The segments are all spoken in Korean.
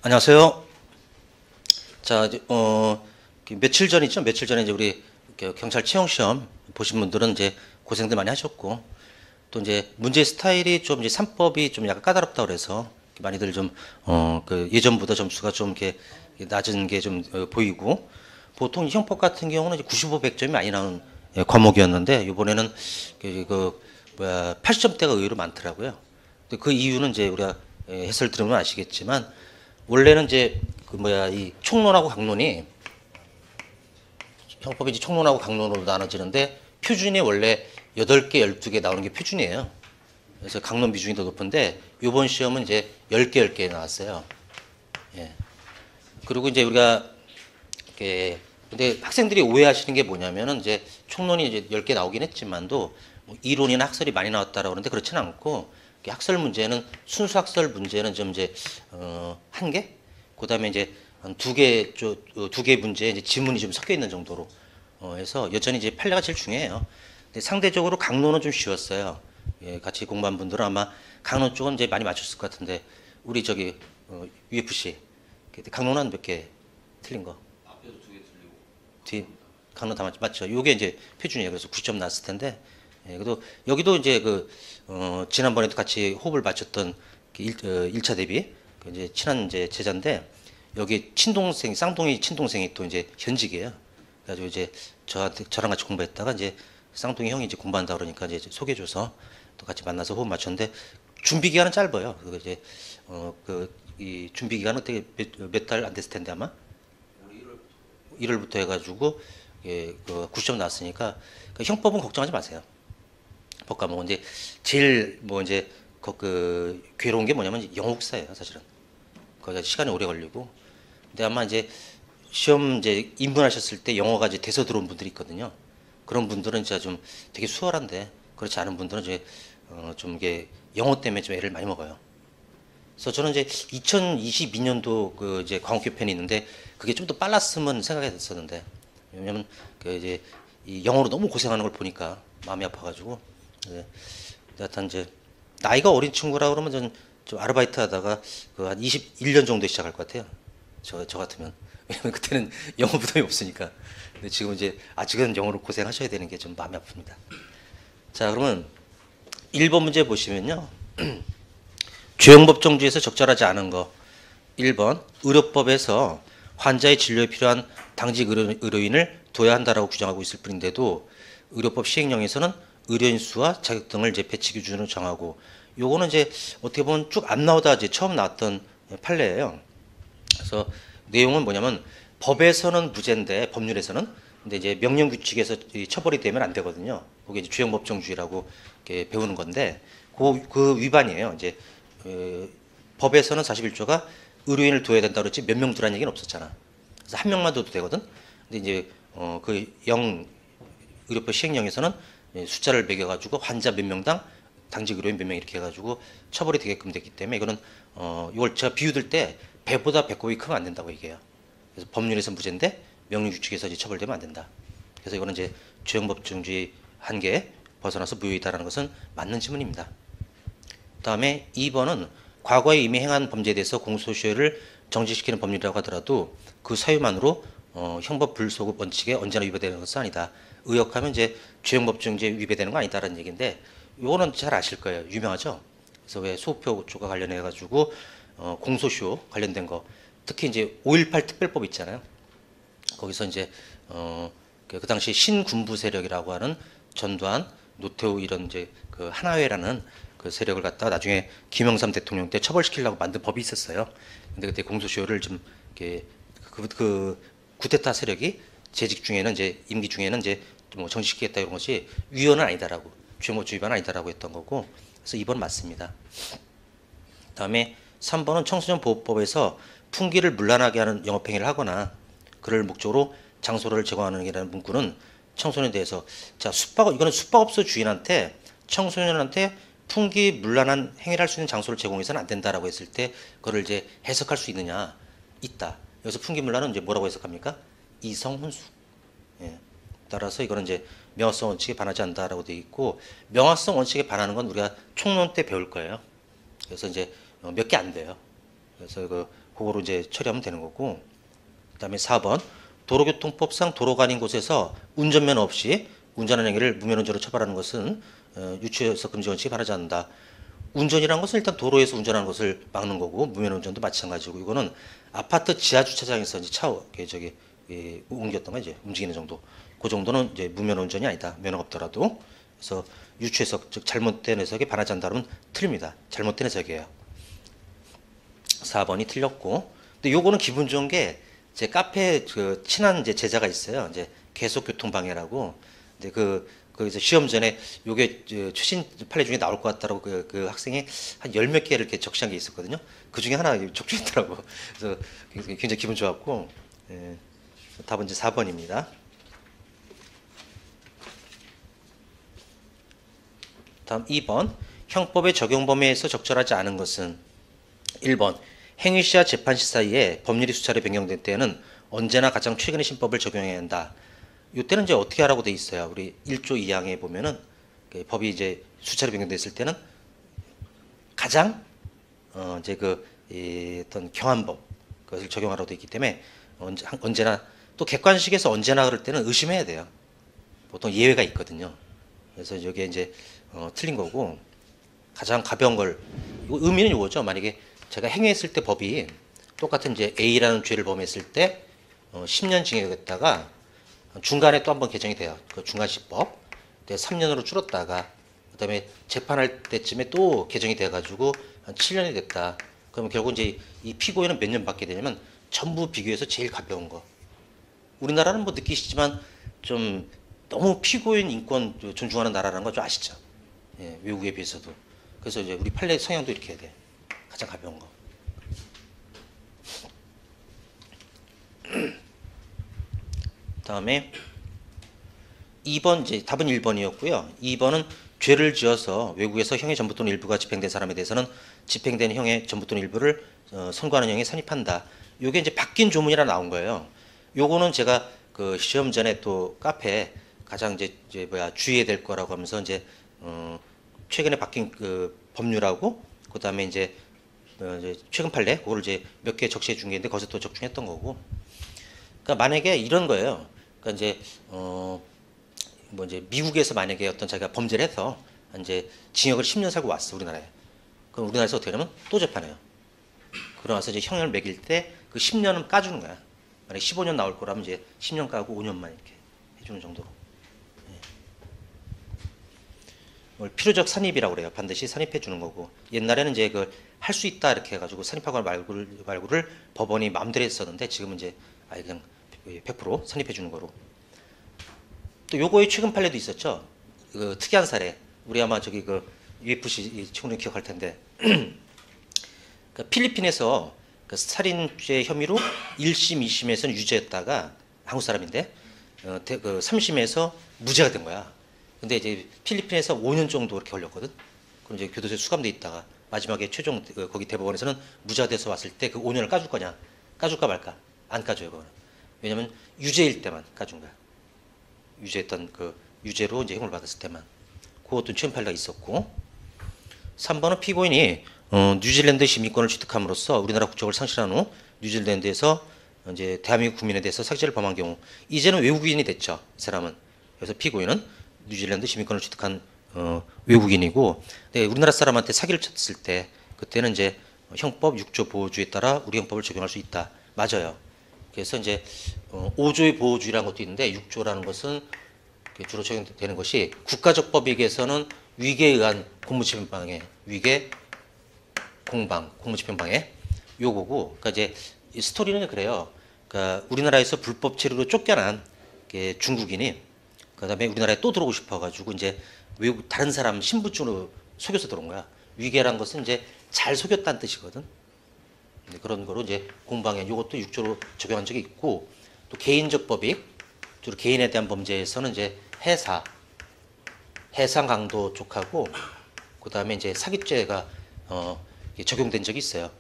안녕하세요. 자, 며칠 전이죠. 며칠 전에 이제 우리 경찰 채용 시험 보신 분들은 이제 고생들 많이 하셨고, 또 이제 문제 스타일이 좀 이제 3법이 좀 약간 까다롭다 그래서 많이들 좀, 그 예전보다 점수가 좀 이렇게 낮은 게 좀 보이고, 보통 형법 같은 경우는 이제 95, 100점이 많이 나오는 과목이었는데, 이번에는 뭐야, 80점대가 의외로 많더라고요. 근데 그 이유는 이제 우리가 해설 들으면 아시겠지만, 원래는 이제 그 뭐야 이 총론하고 강론이 형법이 이제 총론하고 강론으로 나눠지는데 표준이 원래 8개, 12개 나오는 게 표준이에요. 그래서 강론 비중이 더 높은데 이번 시험은 이제 10개, 10개 나왔어요. 예. 그리고 이제 우리가 근데 학생들이 오해하시는 게 뭐냐면은 이제 총론이 이제 10개 나오긴 했지만도 뭐 이론이나 학설이 많이 나왔다라고 그러는데 그렇지는 않고 학설 문제는 순수 학설 문제는 좀 이제 한 개, 그다음에 이제 한 두 개 문제 이제 지문이 좀 섞여 있는 정도로 해서 여전히 이제 판례가 제일 중요해요. 근데 상대적으로 강론은 좀 쉬웠어요. 예, 같이 공부한 분들은 아마 강론 쪽은 이제 많이 맞췄을 것 같은데 우리 저기 UFC 강론은 몇 개 틀린 거? 앞에도 2개 틀리고 뒤 강론 다 맞죠? 요게 이제 표준이에요. 그래서 9점 나왔을 텐데. 예, 그래도 여기도 이제 지난번에도 같이 호흡을 맞췄던 1차 대비 그 이제 친한 이제 제자인데 여기 친동생 쌍둥이 친동생이 또 이제 현직이에요. 그래가지고 이제 저랑 같이 공부했다가 이제 쌍둥이 형이 이제 공부한다 그러니까 이제 소개줘서 또 같이 만나서 호흡 맞췄는데 준비 기간은 짧아요. 그거 이제 이 준비 기간은 어떻게 몇 달 안 됐을 텐데 아마 올해 1월부터 1월부터 해가지고 예, 9점 나왔으니까 형법은 걱정하지 마세요. 법과목은 이제 제일 뭐 이제 괴로운 게 뭐냐면 영어국사예요, 사실은. 거기가 시간이 오래 걸리고. 근데 아마 이제 시험 이제 입문하셨을 때 영어가 이제 돼서 들어온 분들이 있거든요. 그런 분들은 진짜 좀 되게 수월한데 그렇지 않은 분들은 이제 좀 이게 영어 때문에 좀 애를 많이 먹어요. 그래서 저는 이제 2022년도 그 이제 광학교편이 있는데 그게 좀 더 빨랐으면 생각했었는데 왜냐면 그 이제 이 영어로 너무 고생하는 걸 보니까 마음이 아파가지고 네. 하여튼 이제 나이가 어린 친구라 그러면 좀 아르바이트 하다가 한 21년 정도에 시작할 것 같아요. 저 같으면 왜냐면 그때는 영어 부담이 없으니까. 근데 지금 이제 아직은 영어로 고생하셔야 되는 게 좀 마음이 아픕니다. 자 그러면 1번 문제 보시면요. 죄형법정주에서 적절하지 않은 거 1번 의료법에서 환자의 진료에 필요한 당직 의료인을 둬야 한다라고 규정하고 있을 뿐인데도 의료법 시행령에서는 의료인 수와 자격 등을 이제 배치 기준으로 정하고 요거는 이제 어떻게 보면 쭉 안 나오다 이제 처음 나왔던 판례예요. 그래서 내용은 뭐냐면 법에서는 무죄인데 법률에서는 근데 이제 명령 규칙에서 처벌이 되면 안 되거든요. 그게 이제 주형법정주의라고 이렇게 배우는 건데 그 위반이에요. 이제 법에서는 41조가 의료인을 둬야 된다 그랬지 몇 명 두라는 얘기는 없었잖아. 그래서 한 명만 둬도 되거든. 근데 이제 의료법 시행령에서는 숫자를 매겨가지고 환자 몇 명당 당직 의료인 몇 명 이렇게 해가지고 처벌이 되게끔 됐기 때문에 이거는 이걸 제가 비유들 때 배보다 배꼽이 크면 안 된다고 얘기해요. 그래서 법률에서 무죄인데 명령 규칙에서 이제 처벌되면 안 된다. 그래서 이거는 이제 주형법정주의 한계에 벗어나서 무효이다라는 것은 맞는 지문입니다. 다음에 2번은 과거에 이미 행한 범죄에 대해서 공소시효를 정지시키는 법률이라고 하더라도 그 사유만으로 형법 불소급 원칙에 언제나 위배되는 것은 아니다. 의역하면 이제 주형법정주의에 위배되는 거 아니다라는 얘기인데 이거는 잘 아실 거예요. 유명하죠. 그래서 왜 소호표조과 관련해 가지고 공소시효 관련된 거 특히 이제 5.18 특별법 있잖아요. 거기서 이제 그 당시 신군부 세력이라고 하는 전두환, 노태우 이런 이제 그 하나회라는 그 세력을 갖다 나중에 김영삼 대통령 때 처벌시키려고 만든 법이 있었어요. 근데 그때 공소시효를 좀 이렇게 그 쿠데타 세력이 재직 중에는 이제 임기 중에는 이제 뭐 정지시키겠다 이런 것이 위헌은 아니다라고 주형법주의 위반은 아니다라고 했던 거고 그래서 2번 맞습니다. 다음에 3번은 청소년 보호법에서 풍기를 문란하게 하는 영업행위를 하거나 그를 목적으로 장소를 제공하는 이라는 문구는 청소년에 대해서 자 이거는 숙박업소 주인한테 청소년한테 풍기 문란한 행위를 할 수 있는 장소를 제공해서는 안 된다라고 했을 때 그걸 이제 해석할 수 있느냐 있다. 여기서 풍기 문란은 이제 뭐라고 해석합니까? 이성훈수. 예. 따라서 이거는 이제 명확성 원칙에 반하지 않는다라고 되어 있고 명확성 원칙에 반하는 건 우리가 총론 때 배울 거예요. 그래서 이제 몇 개 안 돼요. 그래서 그거로 이제 처리하면 되는 거고. 그다음에 4번 도로교통법상 도로가 아닌 곳에서 운전면허 없이 운전하는 행위를 무면허죄로 처벌하는 것은 유치해서 금지 원칙이 바라지 않는다. 운전이란 것은 일단 도로에서 운전하는 것을 막는 거고 무면허 운전도 마찬가지고 이거는 아파트 지하 주차장에서 이제 옮겼던 거 이제 움직이는 정도. 그 정도는 이제 무면허 운전이 아니다. 면허가 없더라도. 그래서 유추해석 즉 잘못된 해석에 반하지 않는다면 틀립니다. 잘못된 해석이에요. 4번이 틀렸고. 근데 요거는 기분 좋은 게 제 카페에 그 친한 이제 제자가 있어요. 이제 계속 교통 방해라고. 근데 이제 시험 전에 요게 최신 판례 중에 나올 것 같다라고 그 학생이 한 열 몇 개를 이렇게 적시한 게 있었거든요. 그 중에 하나 적중했더라고. 그래서 굉장히 기분 좋았고. 예, 답은 이제 4번입니다. 다음 2번 형법의 적용 범위에서 적절하지 않은 것은 1번 행위 시와 재판 시 사이에 법률이 수차례 변경될 때에는 언제나 가장 최근의 신법을 적용해야 한다. 이때는 이제 어떻게 하라고 돼 있어요. 우리 1조 2항에 보면은 법이 이제 수차례 변경됐을 때는 가장 이제 어떤 경한법 그것을 적용하라고 돼 있기 때문에 언제나 또 객관식에서 언제나 그럴 때는 의심해야 돼요. 보통 예외가 있거든요. 그래서 여기에 이제 틀린 거고 가장 가벼운 걸 의미는 이거죠. 만약에 제가 행위했을 때 법이 똑같은 이제 A라는 죄를 범했을 때 10년 징역했다가 중간에 또 한 번 개정이 돼요. 그 중간시법 3년으로 줄었다가 그다음에 재판할 때쯤에 또 개정이 돼가지고 한 7년이 됐다. 그러면 결국 이제 이 피고인은 몇 년 받게 되냐면 전부 비교해서 제일 가벼운 거. 우리나라는 뭐 느끼시지만 좀 너무 피고인 인권 존중하는 나라라는 거 좀 아시죠? 예, 외국에 비해서도. 그래서 이제 우리 판례 성향도 이렇게 해야 돼. 가장 가벼운 거. 다음에 2번 이제 답은 1번이었고요. 2번은 죄를 지어서 외국에서 형의 전부 또는 일부가 집행된 사람에 대해서는 집행된 형의 전부 또는 일부를 선고하는 형에 산입한다. 요게 이제 바뀐 조문이라 나온 거예요. 요거는 제가 그 시험 전에 또 카페에 가장 이제 주의해야 될 거라고 하면서 이제 최근에 바뀐 그 법률하고 그다음에 이제 최근 판례 그거를 이제 몇 개 적시해 준 게 있는데 거기서 또 적중했던 거고. 그러니까 만약에 이런 거예요. 그러니까 이제 뭐 이제 미국에서 만약에 어떤 자기가 범죄를 해서 이제 징역을 10년 살고 왔어 우리나라에. 그럼 우리나라에서 어떻게 하냐면 또 재판해요. 그러면서 이제 형을 매길 때 그 10년은 까주는 거야. 만약 15년 나올 거라면 이제 10년 까고 5년만 이렇게 해주는 정도로. 뭘 필요적 산입이라고 그래요. 반드시 산입해 주는 거고. 옛날에는 이제 그 할 수 있다 이렇게 해가지고 산입하거나 말고를 법원이 마음대로 했었는데 지금은 이제 아예 그냥 100% 산입해 주는 거로. 또 요거의 최근 판례도 있었죠. 그 특이한 사례. 우리 아마 저기 그 UFC 친구는 기억할 텐데. 그 필리핀에서 그 살인죄 혐의로 1심, 2심에서는 유죄였다가 한국 사람인데 그 3심에서 무죄가 된 거야. 근데 이제 필리핀에서 5년 정도 이렇게 걸렸거든. 그럼 이제 교도소에 수감돼 있다가 마지막에 최종 거기 대법원에서는 무죄가 돼서 왔을 때 그 5년을 까줄 거냐? 까줄까 말까? 안 까줘요, 그거는. 왜냐면 유죄일 때만 까준 거야. 유죄했던 그 유죄로 이제 형을 받았을 때만. 그것도 최근 판례가 있었고. 3번은 피고인이 뉴질랜드 시민권을 취득함으로써 우리나라 국적을 상실한 후 뉴질랜드에서 이제 대한민국 국민에 대해서 사기죄를 범한 경우 이제는 외국인이 됐죠. 이 사람은. 그래서 피고인은 뉴질랜드 시민권을 취득한 외국인이고, 근데 우리나라 사람한테 사기를 쳤을 때 그때는 이제 형법 6조 보호주의에 따라 우리 형법을 적용할 수 있다. 맞아요. 그래서 이제 5조의 보호주의라는 것도 있는데 6조라는 것은 주로 적용되는 것이 국가적 법익에서는 위계에 의한 공무집행방해, 위계, 공방, 공무집행방해 요거고. 그러니까 이제 이 스토리는 그래요. 그러니까 우리나라에서 불법 체류로 쫓겨난 중국인이 그다음에 우리나라에 또 들어오고 싶어가지고 이제 외국 다른 사람 신분증으로 속여서 들어온 거야. 위계란 것은 이제 잘 속였다는 뜻이거든. 그런 거로 이제 공방해 이것도 6조로 적용한 적이 있고, 또 개인적 법익 주로 개인에 대한 범죄에서는 이제 해상 강도 쪽하고 그다음에 이제 사기죄가 적용된 적이 있어요.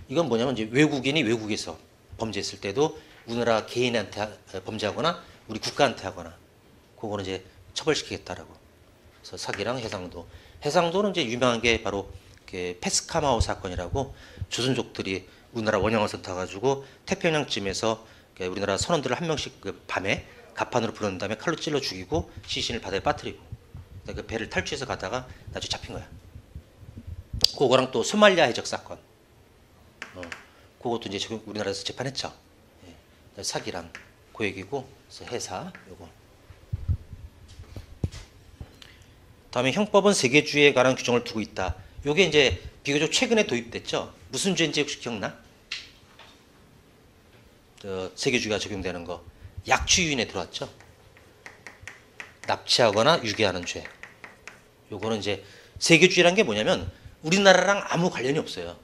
이건 뭐냐면 이제 외국인이 외국에서 범죄했을 때도 우리나라 개인한테 범죄하거나 우리 국가한테 하거나 그거는 이제 처벌시키겠다라고. 그래서 사기랑 해상도는 이제 유명한 게 바로 페스카마오 사건이라고 조선족들이 우리나라 원형어선 타가지고 태평양쯤에서 우리나라 선원들을 한 명씩 그 밤에 갑판으로 불어넣은 다음에 칼로 찔러 죽이고 시신을 바다에 빠뜨리고 그 배를 탈취해서 가다가 나중에 잡힌 거야. 그거랑 또 소말리아 해적 사건. 그것도 이제 우리나라에서 재판했죠. 예. 사기랑 그 얘기고, 그래서 해사 요거. 다음에 형법은 세계주의에 관한 규정을 두고 있다. 요게 이제 비교적 최근에 도입됐죠. 무슨 죄인지 혹시 기억나? 세계주의가 적용되는 거. 약취유인에 들어왔죠. 납치하거나 유괴하는 죄. 요거는 이제 세계주의라는 게 뭐냐면 우리나라랑 아무 관련이 없어요.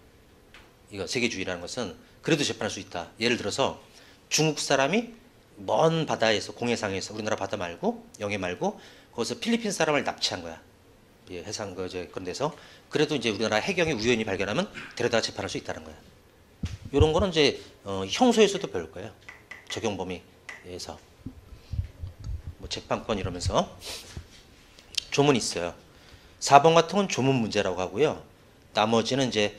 이거 세계주의라는 것은 그래도 재판할 수 있다. 예를 들어서 중국 사람이 먼 바다에서 공해상에서 우리나라 바다 말고 영해 말고 거기서 필리핀 사람을 납치한 거야. 예, 해상 그런 데서 그래도 이제 우리나라 해경이 우연히 발견하면 데려다 재판할 수 있다는 거야. 이런 거는 이제 형소에서도 배울 거예요. 적용 범위에서 뭐 재판권 이러면서 조문 있어요. 4번 같은 건 조문 문제라고 하고요. 나머지는 이제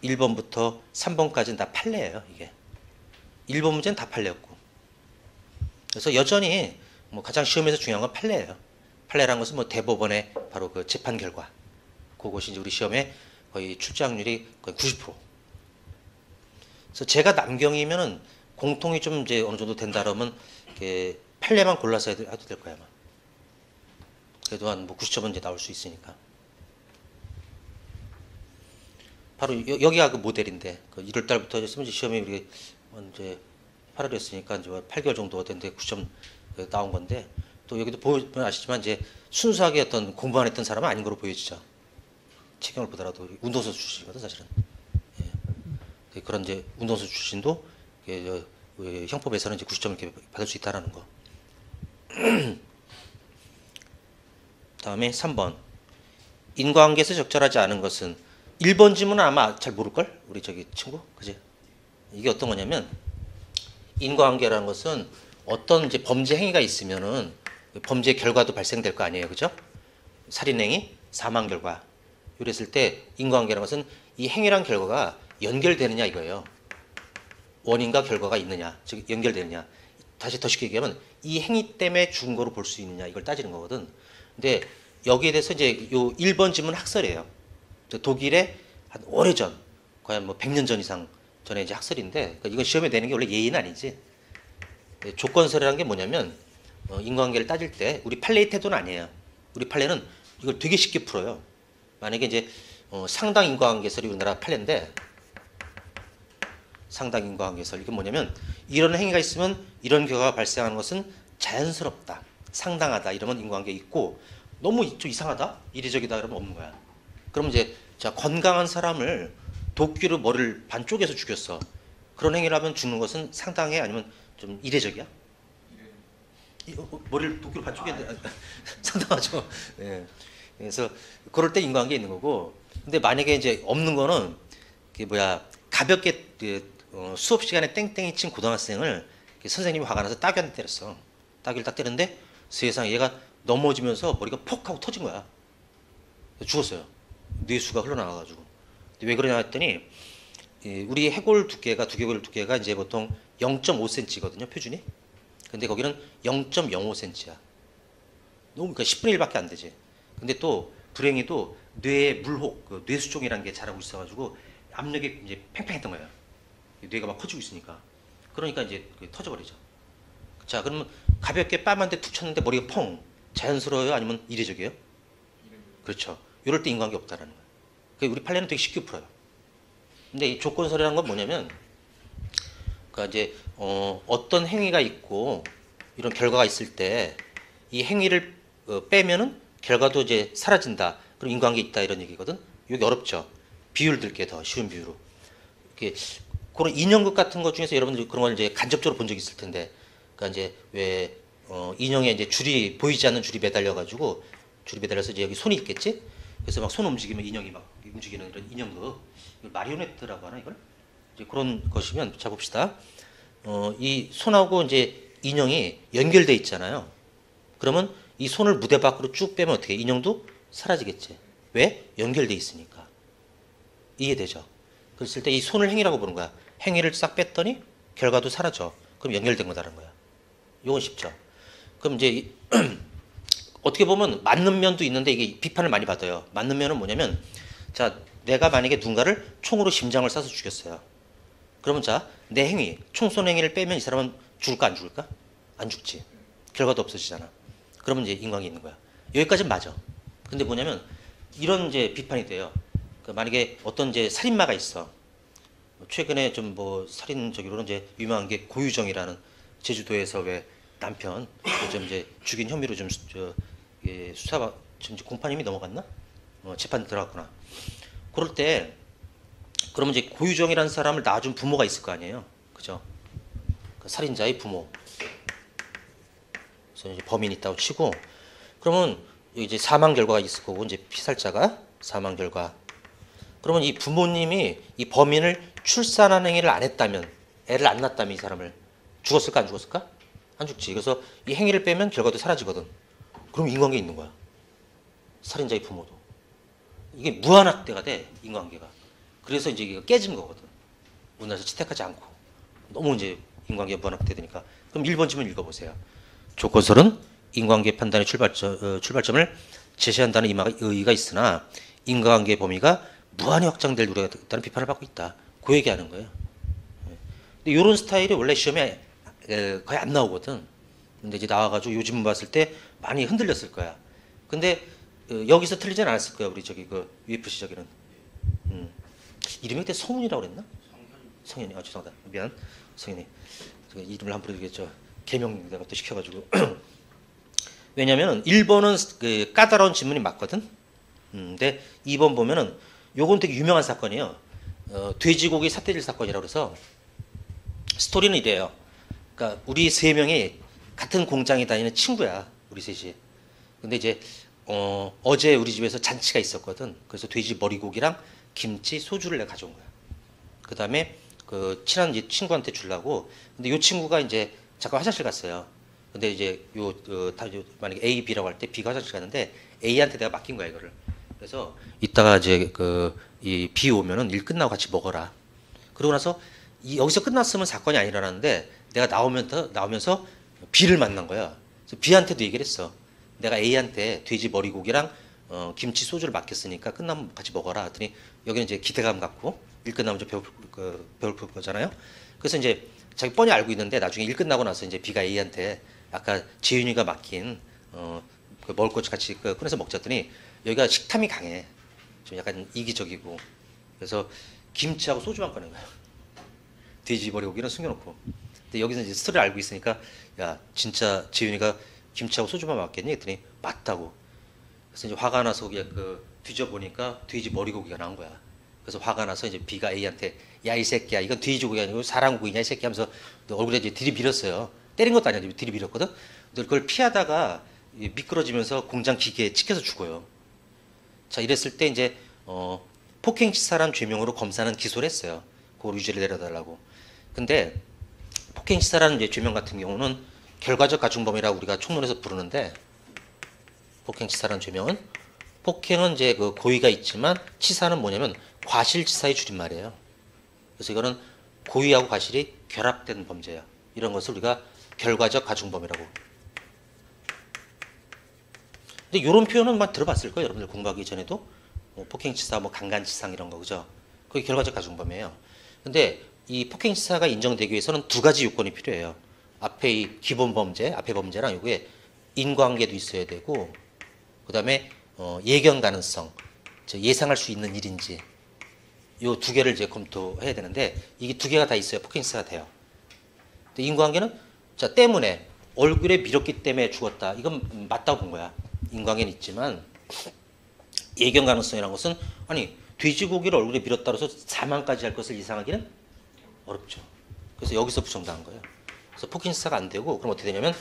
1번부터 3번까지는 다 판례예요. 이게 1번 문제는 다 판례였고, 그래서 여전히 뭐 가장 시험에서 중요한 건 판례예요. 판례라는 것은 뭐 대법원의 바로 그 재판 결과, 그것이 이제 우리 시험에 거의 출제확률이 거의 90%. 그래서 제가 남경이면은 공통이 좀 이제 어느 정도 된다 그러면 이렇게 판례만 골라서 해도 될 거야 아마. 그래도 한 뭐 90점은 이제 나올 수 있으니까. 바로 여기가 그 모델인데, 그 1월 달부터 했으면 이제 시험이 우리 이제 8월이었으니까 이제 8개월 정도 됐는데 9점 나온 건데, 또 여기도 보면 아시지만 이제 순수하게 어떤 공부만 했던 사람은 아닌 거로 보여지죠. 체경을 보더라도 운동선수 출신이거든 사실은. 예. 그런 이제 운동선수 출신도 형법에서는 이제 90점 이렇게 받을 수 있다라는 거. 다음에 3번. 인과관계에서 적절하지 않은 것은 1번 지문은 아마 잘 모를걸? 우리 저기 친구? 그지? 이게 어떤 거냐면 인과관계라는 것은 어떤 이제 범죄 행위가 있으면은 범죄 결과도 발생될 거 아니에요. 그죠? 살인행위, 사망 결과. 이랬을 때 인과관계라는 것은 이 행위랑 결과가 연결되느냐 이거예요. 원인과 결과가 있느냐, 즉 연결되느냐. 다시 더 쉽게 얘기하면 이 행위 때문에 죽은 거로 볼 수 있느냐 이걸 따지는 거거든. 근데 여기에 대해서 이제 요 1번 지문 학설이에요. 독일에 한 오래전, 거의 뭐 100년 전 이상 전에 이제 학설인데, 그러니까 이건 시험에 내는 게 원래 예의는 아니지. 조건설이라는 게 뭐냐면 인과관계를 따질 때 우리 판례의 태도는 아니에요. 우리 판례는 이걸 되게 쉽게 풀어요. 만약에 이제 상당 인과관계설이 우리나라 판례인데, 상당 인과관계설 이게 뭐냐면 이런 행위가 있으면 이런 결과가 발생하는 것은 자연스럽다, 상당하다 이러면 인과관계 있고, 너무 좀 이상하다, 이례적이다 그러면 없는 거야. 그럼 이제 자 건강한 사람을 도끼로 머리를 반쪽에서 죽였어. 그런 행위를 하면 죽는 것은 상당해 아니면 좀 이례적이야? 머리를 도끼로 반쪽에 상당하죠. 예. 그래서 그럴 때 인과관계 있는 거고, 근데 만약에 이제 없는 거는 그게 뭐야, 가볍게 수업 시간에 땡땡이 친 고등학생을 선생님이 화가 나서 따귀한테 때렸어. 따귀를 딱 때렸는데 세상에 얘가 넘어지면서 머리가 퍽 하고 터진 거야. 죽었어요. 뇌수가 흘러나와가지고. 왜 그러냐 했더니 우리 해골 두께가, 두개골 두께가 이제 보통 0.5cm거든요 표준이. 근데 거기는 0.05cm야. 너무 그러니까 10분의 1밖에 안 되지. 근데 또 불행히도 뇌에 물혹, 그 뇌수종이라는 게 자라고 있어가지고 압력이 이제 팽팽했던 거예요. 뇌가 막 커지고 있으니까. 그러니까 이제 터져버리죠. 자, 그러면 가볍게 뺨 한 대 툭 쳤는데 머리가 펑. 자연스러워요? 아니면 이례적이에요? 그렇죠. 이럴 때 인과관계 없다라는 거예요. 그러니까 우리 판례는 되게 쉽게 풀어요. 근데 이 조건설이라는 건 뭐냐면, 그러니까 이제 어떤 행위가 있고 이런 결과가 있을 때 이 행위를 빼면은 결과도 이제 사라진다. 그럼 인과관계 있다 이런 얘기거든. 여기 어렵죠. 비유를 들게 더 쉬운 비유로. 이렇게 그런 인형극 같은 것 중에서 여러분들 그런 걸 이제 간접적으로 본 적 있을 텐데, 그러니까 이제 왜 인형에 이제 줄이 보이지 않는 줄이 매달려가지고 줄이 매달려서 이제 여기 손이 있겠지. 그래서 막 손 움직이면 인형이 막 움직이는 이런 인형극. 이걸 마리오네트라고 하나 이걸? 이제 그런 것이면 자 봅시다. 이 손하고 이제 인형이 연결돼 있잖아요. 그러면 이 손을 무대 밖으로 쭉 빼면 어떻게? 인형도 사라지겠지. 왜? 연결돼 있으니까. 이해되죠? 그랬을 때 이 손을 행위라고 보는 거야. 행위를 싹 뺐더니 결과도 사라져. 그럼 연결된 거다라는 거야. 이건 쉽죠. 그럼 이제 어떻게 보면 맞는 면도 있는데 이게 비판을 많이 받아요. 맞는 면은 뭐냐면 자 내가 만약에 누군가를 총으로 심장을 쏴서 죽였어요. 그러면 자 내 행위 총쏜 행위를 빼면 이 사람은 죽을까 안 죽을까? 안 죽지. 결과도 없어지잖아. 그러면 이제 인과관계 있는 거야. 여기까지는 맞아. 근데 뭐냐면 이런 이제 비판이 돼요. 그 만약에 어떤 이제 살인마가 있어. 최근에 좀 뭐 살인적으로는 이제 유명한 게 고유정이라는 제주도에서 왜 남편 좀 이제 죽인 혐의로 좀 수사 지금 공판 이미 넘어갔나? 재판 들어갔구나. 그럴 때 그러면 이제 고유정이라는 사람을 낳아준 부모가 있을 거 아니에요, 그죠? 그 살인자의 부모. 그래서 이제 범인이 있다고 치고 그러면 이제 사망 결과가 있을 거고 이제 피살자가 사망 결과. 그러면 이 부모님이 이 범인을 출산한 행위를 안 했다면, 애를 안 낳았다면 이 사람을 죽었을까 안 죽었을까? 안 죽지. 그래서 이 행위를 빼면 결과도 사라지거든. 그럼 인과관계 있는 거야. 살인자의 부모도. 이게 무한확대가 돼, 인과관계가. 그래서 이제 이게 깨진 거거든. 우리나라에서 채택하지 않고. 너무 이제 인과관계가 무한확대되니까. 그럼 1번 질문 읽어보세요. 조건설은 인과관계 판단의 출발점을 제시한다는 의의가 있으나 인과관계 범위가 무한히 확장될 우려가 있다는 비판을 받고 있다. 그 얘기하는 거예요. 근데 이런 스타일이 원래 시험에 거의 안 나오거든. 근데 이제 나와가지고 요즘 봤을 때 많이 흔들렸을 거야. 근데 여기서 틀리진 않았을 거야. 우리 저기 그 UFC 저기는 이름이 그때 성훈이라고 그랬나? 성현이. 아 죄송하다. 미안. 성현이. 이름을 함부로 얘기했죠. 개명 내가 또 시켜가지고. 왜냐면 1번은 그 까다로운 질문이 맞거든. 근데 2번 보면은 요건 되게 유명한 사건이에요. 돼지고기 삿대질 사건이라고 그래서 스토리는 이래요. 그러니까 우리 세 명이 같은 공장에 다니는 친구야. 우리 셋이. 근데 이제 어제 우리 집에서 잔치가 있었거든. 그래서 돼지 머리고기랑 김치, 소주를 내가 가져온 거야. 그 다음에 그 친한 이제 친구한테 주려고. 근데 요 친구가 이제 잠깐 화장실 갔어요. 근데 이제 만약에 A, B라고 할 때 B가 화장실 갔는데 A한테 내가 맡긴 거야 이거를. 그래서 이따가 이제 이 B 오면은 일 끝나고 같이 먹어라. 그러고 나서 여기서 끝났으면 사건이 안 일어났는데 내가 나오면서 B를 만난 거야. 그래서 B한테도 얘기를 했어. 내가 A한테 돼지 머리고기랑 김치 소주를 맡겼으니까 끝나면 같이 먹어라. 했더니 여기는 이제 기대감 갖고 일 끝나면 좀 배고플 거잖아요. 그래서 이제 자기 뻔히 알고 있는데 나중에 일 끝나고 나서 이제 B가 A한테 아까 재윤이가 맡긴 그 먹을 것 같이 꺼내서 먹자더니 여기가 식탐이 강해. 좀 약간 이기적이고. 그래서 김치하고 소주만 꺼낸 거야. 돼지 머리고기는 숨겨놓고. 근데 여기서 이제 스토리를 알고 있으니까 야 진짜 재윤이가 김치하고 소주만 맞겠니? 했더니 맞다고. 그래서 이제 화가 나서 그냥 뒤져보니까 돼지 머리고기가 나온 거야. 그래서 화가 나서 이제 B가 A한테 야 이 새끼야 이건 돼지고기 아니고 사람고기냐 이 새끼 하면서 얼굴에 이제 들이밀었어요. 때린 것도 아니야. 들이밀었거든. 근데 그걸 피하다가 미끄러지면서 공장 기계에 찍혀서 죽어요. 자 이랬을 때 이제 폭행치사란 죄명으로 검사는 기소를 했어요. 그걸 유죄를 내려달라고. 근데 폭행치사라는 이제 죄명 같은 경우는 결과적 가중범이라고 우리가 총론에서 부르는데 폭행치사라는 죄명은 폭행은 이제 그 고의가 있지만 치사는 뭐냐면 과실치사의 줄임말이에요. 그래서 이거는 고의하고 과실이 결합된 범죄야. 이런 것을 우리가 결과적 가중범이라고. 근데 이런 표현은 막 들어봤을 거예요. 여러분들 공부하기 전에도 폭행치사, 뭐 강간치상 이런 거 그죠? 그게 결과적 가중범이에요. 근데 이 폭행치사가 인정되기 위해서는 두 가지 요건이 필요해요. 앞에 이 기본 범죄, 앞에 범죄랑 이게 인과관계도 있어야 되고, 그 다음에 예견 가능성, 예상할 수 있는 일인지, 요 두 개를 이제 검토해야 되는데 이게 두 개가 다 있어야 폭행치사가 돼요. 근데 인과관계는 자 때문에 얼굴에 밀었기 때문에 죽었다. 이건 맞다고 본 거야. 인과관계는 있지만 예견 가능성이라는 것은 아니 돼지고기를 얼굴에 밀었다고 해서 사망까지 할 것을 예상하기는 어렵죠. 그래서 여기서 부정당한 거예요. 그래서 폭행치사가 안 되고 그럼 어떻게 되냐면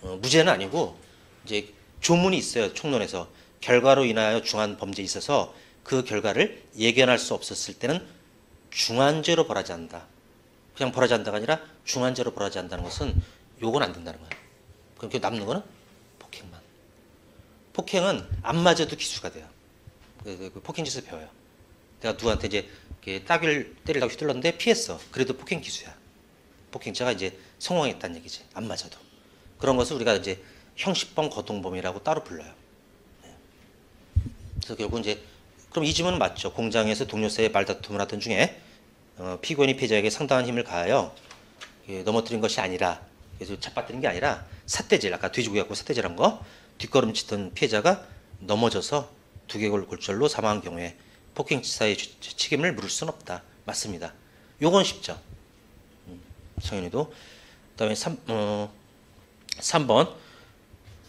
무죄는 아니고 이제 조문이 있어요. 총론에서 결과로 인하여 중한 범죄에 있어서 그 결과를 예견할 수 없었을 때는 중한죄로 벌하지 않는다. 그냥 벌하지 않는다가 아니라 중한죄로 벌하지 않는다는 것은 요건 안 된다는 거예요. 그럼 남는 거는 폭행만. 폭행은 안 맞아도 기수가 돼요. 그 폭행짓을 배워요. 내가 누구한테 이제 따귀를 때리려고 휘둘렀는데 피했어. 그래도 폭행 기수야. 폭행자가 이제 성공했다는 얘기지. 안 맞아도. 그런 것을 우리가 이제 형식범 거동범이라고 따로 불러요. 그래서 결국 이제 그럼 이 질문은 맞죠. 공장에서 동료 사이의 말다툼을 하던 중에 피고인이 피해자에게 상당한 힘을 가하여 넘어뜨린 것이 아니라, 그래서 잡아뜨린 게 아니라 삿대질, 아까 돼지고기 갖고 삿대질한 거, 뒷걸음치던 피해자가 넘어져서 두개골 골절로 사망한 경우에 폭행치사의 책임을 물을 수는 없다. 맞습니다. 요건 쉽죠. 성현이도. 그다음에 3번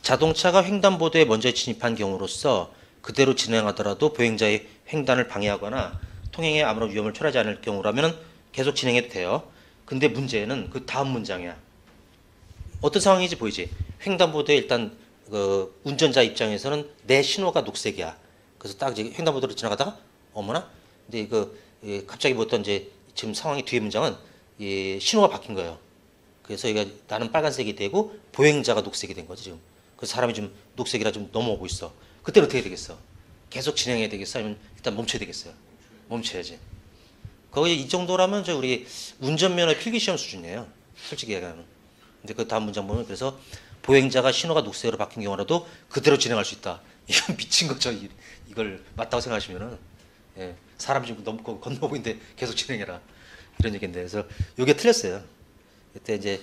자동차가 횡단보도에 먼저 진입한 경우로서 그대로 진행하더라도 보행자의 횡단을 방해하거나 통행에 아무런 위험을 초래하지 않을 경우라면 계속 진행해도 돼요. 근데 문제는 그 다음 문장이야. 어떤 상황인지 보이지? 횡단보도에 일단 그 운전자 입장에서는 내 신호가 녹색이야. 그래서 딱 이제 횡단보도를 지나가다가 어머나? 근데 갑자기 어떤 이제 지금 상황이 뒤에 문장은 신호가 바뀐 거예요. 그래서 나는 빨간색이 되고 보행자가 녹색이 된 거지 지금. 그 사람이 좀 녹색이라 좀 넘어오고 있어. 그때는 어떻게 되겠어? 계속 진행해야 되겠어? 아니면 일단 멈춰야 되겠어요? 멈춰야지. 거의 이 정도라면 우리 운전면허 필기시험 수준이에요. 솔직히 얘기하면. 근데 그 다음 문장 보면 그래서 보행자가 신호가 녹색으로 바뀐 경우라도 그대로 진행할 수 있다. 이건 미친 거죠. 이걸 맞다고 생각하시면은 사람이 지금 건너고 있는데 계속 진행해라. 이런 얘기인데 그래서 이게 틀렸어요. 그때 이제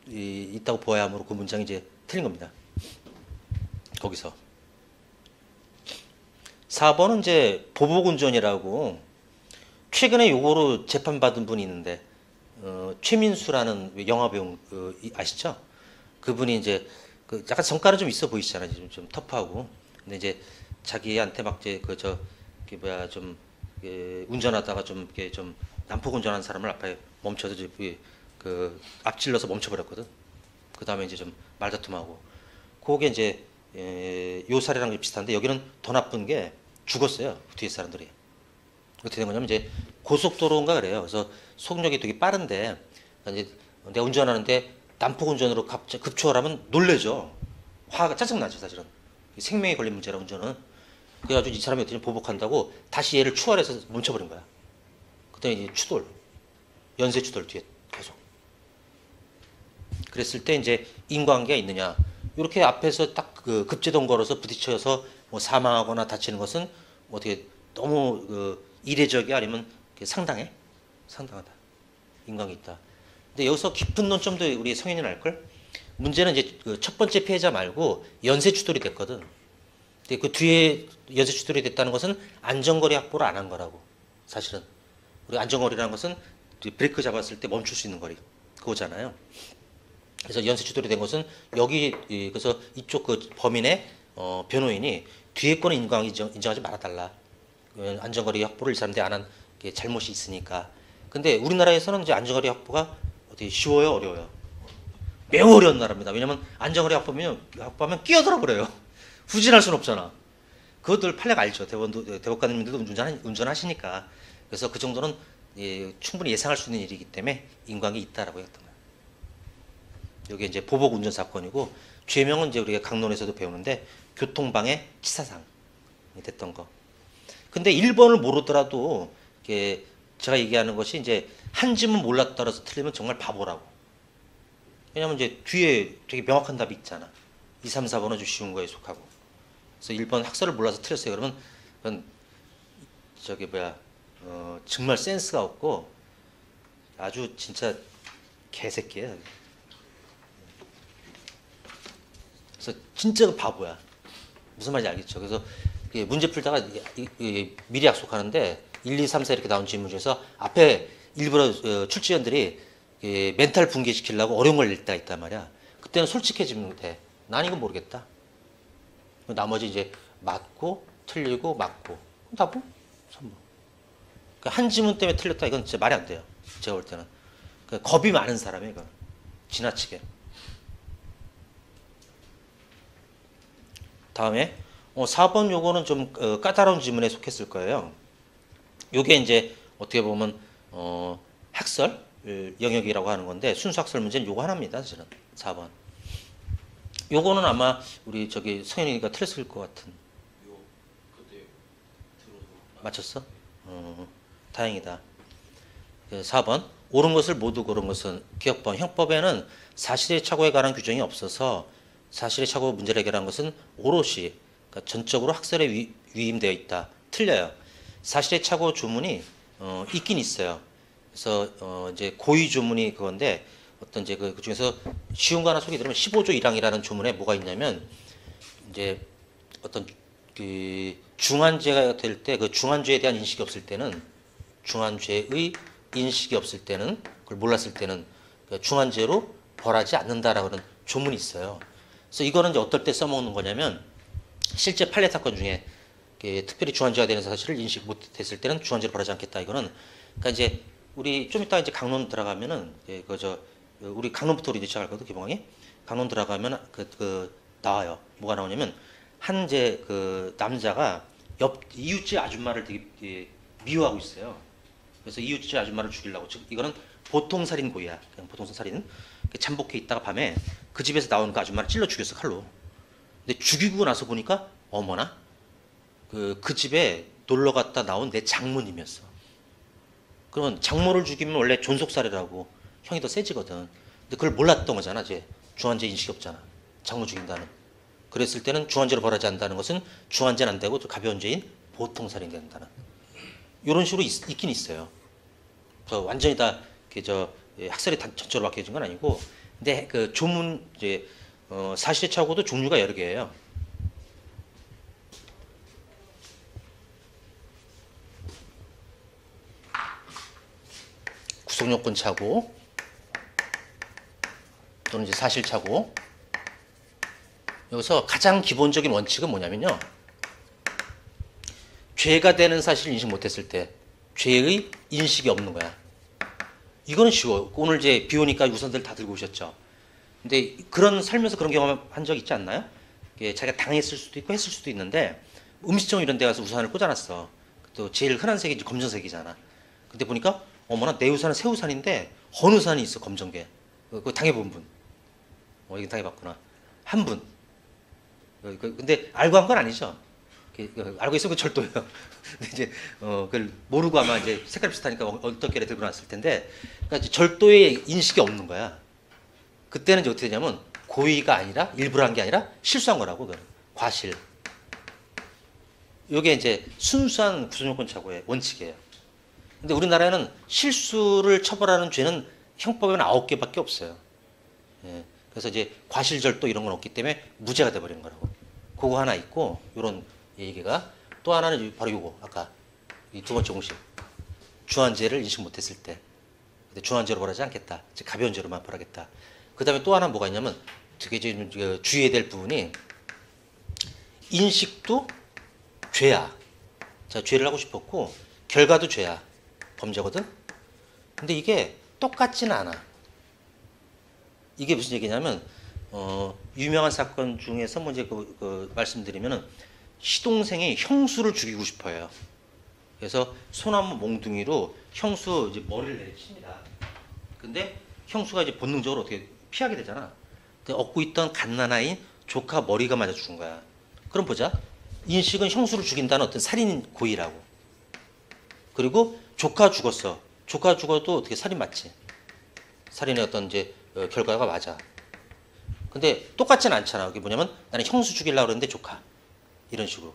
있다고 보아야 하므로 그 문장이 이제 틀린 겁니다. 거기서 4번은 이제 보복운전이라고 최근에 요거로 재판받은 분이 있는데 최민수라는 영화 배우 아시죠? 그분이 이제 약간 성과는 좀 있어 보이시잖아요. 좀 터프하고. 근데 이제 자기한테 막 이제 좀 운전하다가 좀 이렇게 좀 난폭 운전하는 사람을 앞에 멈춰서 앞질러서 멈춰버렸거든. 그 다음에 이제 좀 말다툼하고. 그게 이제 요 사례랑 비슷한데 여기는 더 나쁜 게 죽었어요. 뒤에 사람들이. 어떻게 된 거냐면 이제 고속도로인가 그래요. 그래서 속력이 되게 빠른데 이제 내가 운전하는데 난폭 운전으로 갑자기 급초를 하면 놀래죠. 화가 짜증나죠 사실은. 생명에 걸린 문제라 운전은. 그래가지고 이 사람이 어떻게 보복한다고 다시 얘를 추월해서 멈춰버린 거야. 그때 이제 추돌, 연쇄 추돌 뒤에 계속. 그랬을 때 이제 인과관계가 있느냐. 이렇게 앞에서 딱 급제동 걸어서 부딪혀서 뭐 사망하거나 다치는 것은 뭐 어떻게 너무 이례적이 아니면 상당해? 상당하다. 인과관계 있다. 근데 여기서 깊은 논점도 우리 성현이는 알걸? 문제는 이제 첫 번째 피해자 말고 연쇄 추돌이 됐거든. 근데 그 뒤에 연쇄 추돌이 됐다는 것은 안전거리 확보를 안 한 거라고. 사실은. 우리 안전거리라는 것은 브레이크 잡았을 때 멈출 수 있는 거리. 그거잖아요. 그래서 연쇄 추돌이 된 것은 그래서 이쪽 범인의 변호인이 뒤에 거는 인정하지 말아달라. 안전거리 확보를 이 사람들이 안 한 게 잘못이 있으니까. 근데 우리나라에서는 이제 안전거리 확보가 어떻게 쉬워요, 어려워요? 매우 어려운 나라입니다. 왜냐면 안전거리 확보하면 끼어들어 버려요. 후진할 수는 없잖아. 그것들 판례가 알죠. 대법관님들도 운전하시니까. 그래서 그 정도는 충분히 예상할 수 있는 일이기 때문에 인과관계 있다라고 했던 거예요. 여기 이제 보복 운전 사건이고 죄명은 이제 우리가 강론에서도 배우는데 교통방해 치사상이 됐던 거. 근데 1번을 모르더라도 제가 얘기하는 것이 이제 한 지문 몰랐다라서 틀리면 정말 바보라고. 왜냐면 이제 뒤에 되게 명확한 답이 있잖아. 2, 3, 4번은 좀 쉬운 거에 속하고. 그래서 1번 학설을 몰라서 틀렸어요. 그러면 그건 정말 센스가 없고 아주 진짜 개새끼야. 그래서 진짜 바보야. 무슨 말인지 알겠죠? 그래서 문제 풀다가 미리 약속하는데 1, 2, 3, 4 이렇게 나온 질문 중에서 앞에 일부러 출제위원들이 멘탈 붕괴시키려고 어려운 걸 낼 때가 있단 말이야. 그때는 솔직해지면 돼. 난 이거 모르겠다. 나머지 이제 맞고 틀리고 맞고 답은 3번. 한 지문 때문에 틀렸다 이건 진짜 말이 안 돼요. 제가 볼 때는 겁이 많은 사람이에요. 이건. 지나치게. 다음에 4번 요거는 좀 까다로운 지문에 속했을 거예요. 요게 이제 어떻게 보면 학설 영역이라고 하는 건데 순수 학설 문제는 요거 하나입니다. 사실은 4번. 요거는 아마 우리 성현이가 틀렸을 것 같은. 그때 들어서 맞췄어? 다행이다. 4번 옳은 것을 모두 고른 것은 기억법 형법에는 사실의 착오에 관한 규정이 없어서 사실의 착오 문제를 해결한 것은 오롯이 그러니까 전적으로 학설에 위임되어 있다. 틀려요. 사실의 착오 조문이 있긴 있어요. 그래서 이제 고의 조문이 그건데 어떤 이제 그 중에서 쉬운 거 하나 소개 드리면 15조 1항이라는 조문에 뭐가 있냐면 이제 어떤 그 중한죄가 될 때 그 중한죄에 대한 인식이 없을 때는 중한죄의 인식이 없을 때는 그걸 몰랐을 때는 그 중한죄로 벌하지 않는다라고 하는 조문이 있어요. 그래서 이거는 이제 어떨 때 써먹는 거냐면 실제 판례 사건 중에 특별히 중한죄가 되는 사실을 인식 못했을 때는 중한죄로 벌하지 않겠다. 이거는 그러니까 이제 우리 좀 이따 이제 강론 들어가면은 그저 우리 강론부터 우리 시작할 거거든 기본강의. 강론 들어가면 그 나와요. 뭐가 나오냐면 한 이제 그 남자가 옆 이웃집 아줌마를 되게 미워하고 있어요. 그래서 이웃집 아줌마를 죽이려고 즉 이거는 보통 살인 고의야. 그냥 보통 살인. 잠복해 있다가 밤에 그 집에서 나오는 그 아줌마를 찔러 죽였어 칼로. 근데 죽이고 나서 보니까 어머나 그 집에 놀러 갔다 나온 내 장모님이었어. 그러면 장모를 죽이면 원래 존속살해라고 형이 더 세지거든. 근데 그걸 몰랐던 거잖아. 이제 중한죄 인식이 없잖아. 장모 죽인다는. 그랬을 때는 중한죄로 벌하지 않는다는 것은 중한죄는 안 되고 가벼운 죄인 보통 살인이 된다는. 이런 식으로 있긴 있어요. 저 완전히 다 학설이 전체로 바뀌어진 건 아니고, 근데 그 조문 이제 사실의 착오도 종류가 여러 개예요. 구속요건 착오 또는 이제 사실 착오. 여기서 가장 기본적인 원칙은 뭐냐면요. 죄가 되는 사실을 인식 못했을 때 죄의 인식이 없는 거야. 이거는 쉬워. 오늘 이제 비 오니까 우산들 다 들고 오셨죠. 근데 그런 살면서 그런 경험 한 적 있지 않나요? 자기가 당했을 수도 있고 했을 수도 있는데 음식점 이런 데 가서 우산을 꽂아놨어. 또 제일 흔한 색이 이제 검정색이잖아. 근데 보니까 어머나 내 우산은 새 우산인데 헌 우산이 있어 검정게. 그거 당해본 분. 이거 당해봤구나. 한 분. 근데 알고 한 건 아니죠. 알고 있으면 절도예요. 근데 이제 그걸 모르고 아마 이제 색깔 비슷하니까 어떻게 들고 놨을 텐데, 그러니까 이제 절도의 인식이 없는 거야. 그때는 이제 어떻게 되냐면 고의가 아니라 일부러 한 게 아니라 실수한 거라고. 그거는 과실. 이게 이제 순수한 구속요건 착오의 원칙이에요. 근데 우리나라에는 실수를 처벌하는 죄는 형법에는 9개밖에 없어요. 예. 그래서 이제 과실절도 이런 건 없기 때문에 무죄가 돼버리는 거라고. 그거 하나 있고, 요런 얘기가. 또 하나는 바로 요거, 아까 이 두 번째 공식. 중한죄를 인식 못했을 때. 근데 중한죄로 벌하지 않겠다. 즉, 가벼운 죄로만 벌하겠다. 그 다음에 또 하나 뭐가 있냐면, 되게 지금 주의해야 될 부분이, 인식도 죄야. 자, 죄를 하고 싶었고, 결과도 죄야. 범죄거든? 근데 이게 똑같지는 않아. 이게 무슨 얘기냐면, 유명한 사건 중에서 뭐 이제 말씀드리면은, 시동생이 형수를 죽이고 싶어요. 그래서 소나무 몽둥이로 형수 이제 머리를 내리칩니다. 근데 형수가 이제 본능적으로 어떻게 피하게 되잖아. 근데 얻고 있던 갓난아인 조카 머리가 맞아 죽은 거야. 그럼 보자. 인식은 형수를 죽인다는 어떤 살인 고의라고. 그리고 조카 죽었어. 조카 죽어도 어떻게 살인 맞지? 살인의 어떤 이제 결과가 맞아. 근데 똑같진 않잖아. 그게 뭐냐면 나는 형수 죽이려고 그랬는데 조카. 이런 식으로.